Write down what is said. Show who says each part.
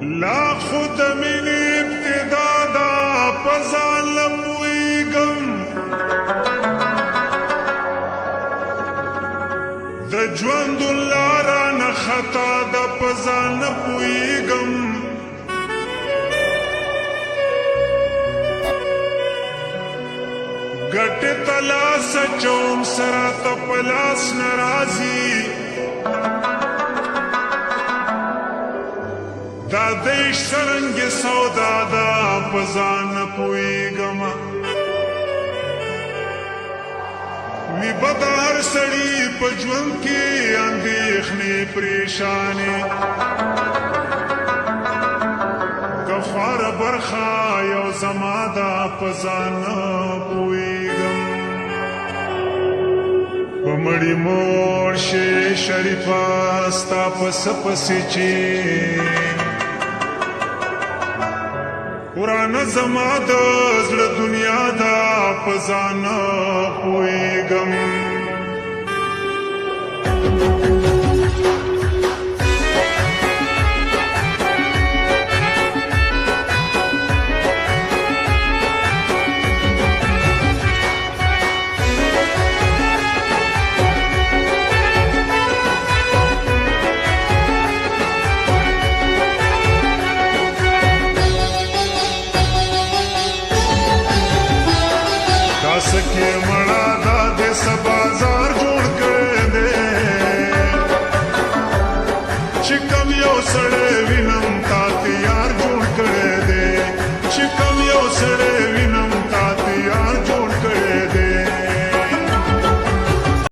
Speaker 1: لا خود من ابتدا دا پزان لپویگم د ژوند لاره نه خطا د پزان لپویگم ګټه تلاس چوم سره تپلاس ناراضي دا دیش سرنگ سودا دا پزان پویگم وی بدا هر سړی په ژوند کې اندېښنې پریشانې کفار برخه یو زما دا پزان پویگم پمړی مور شي شریفه ستا پس پسې چې قرآن زما د زړه دنیا دا پزان پویگم